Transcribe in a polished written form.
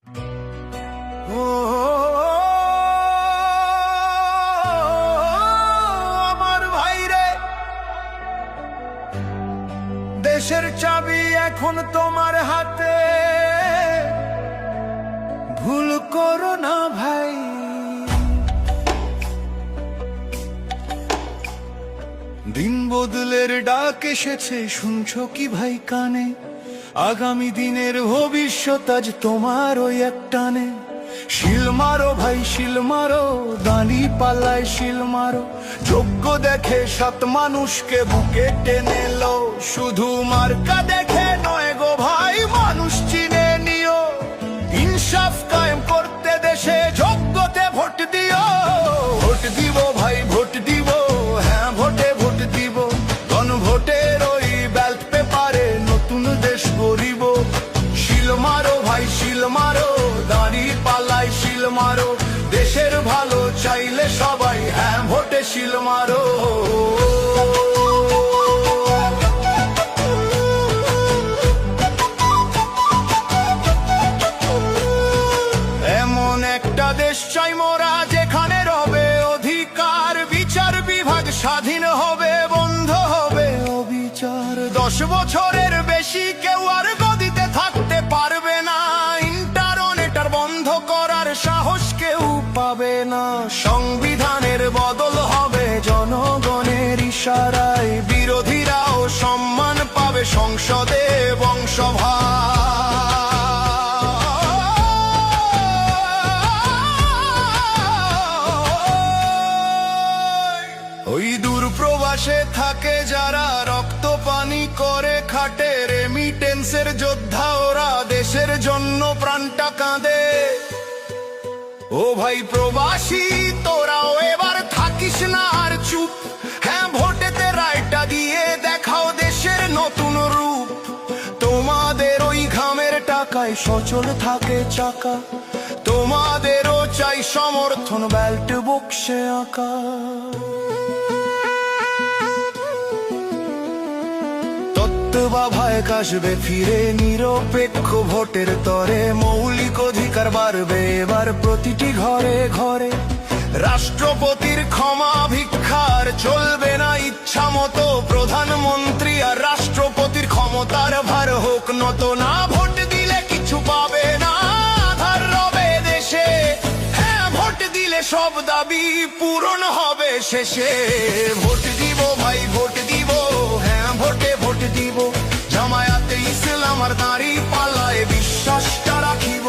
ও আমার ভাইরে, দেশের চাবি এখন তোমার হাতে, ভুল করো না ভাই। দিন বদলের ডাক এসেছে, শুনছো কি ভাই কানে? আগামী দিনের ভবিষ্যৎ আজ তোমার ওই একটানে। শিল মারো ভাই শিল মারো, দাঁড়ি পাল্লায় শিল মারো, যোগ্য দেখে সাত মানুষকে বুকে টেনে লো। শুধু মার্কা দেখে নয় গো ভাই, মানুষ চিনে নিও। ইনসাফ কায়েম করতে দেশে যোগ্যতে ভোট দিও। ভোট দিব ভাই ভোট দিব, হ্যাঁ ভোটে ভোট দিব। গণভোটের ওই ব্যালট পেপারে নতুন দেশ গড়িব। শিল মারো ভাই শিল মারো, দাঁড়ি পাল্লায় শিল মারো, দেশের ভালো চাইলে সবাই হ্যাঁ ভোটে শিল মারো। এমন একটা দেশ চাই মোরা, যেখানে রবে অধিকার, বিচার বিভাগ স্বাধীন হবে, বন্ধ হবে অবিচার। 10 বছরের বেশি কেউ আর গদিতে থাকতে পারবে না, ইন্টারনেট আর বন্ধ করার সাহস কেউ পাবে না। সংবিধানের বদল হবে জনগণের ইশারায়, বিরোধীরাও সম্মান পাবে সংসদে বংশভাগ। ওই দূর প্রবাসে থাকে যারা, রক্ত পানি করে খাটে, রেমিটেন্সের যোদ্ধা ওরা, দেশের জন্য প্রাণটা কাঁদে। ও ভাই প্রবাসী তোরাও এবার থাকিস না আর চুপ, হ্যাঁ ভোটেতে রায়টা দিয়ে দেখাও দেশের নতুন রূপ। তোমাদের ওই ঘামের টাকায় সচল থাকে চাকা, তোমাদেরও চাই সমর্থন ব্যালট বক্সে আঁকা। ভাই কাশবে ফিরে নিরপেক্ষ ভোটের তরে, মৌলিক অধিকার বাড়বে এবার প্রতিটি ঘরে ঘরে। রাষ্ট্রপতির ক্ষমা ভিক্ষার চলবে না ইচ্ছা মতো, প্রধানমন্ত্রী আর রাষ্ট্রপতির ক্ষমতার ভার হোক নত না। ভোট দিলে কিছু পাবে না, আধার রবে দেশে, হ্যাঁ ভোট দিলে সব দাবি পূরণ হবে শেষে। ভোট দিব ভাই ভোট দিব, হ্যাঁ ভোটে ভোট দিব। জামায়াতে ইসলাম আর দাঁড়ি পাল্লায় বিশ্বাসটা রাখিব।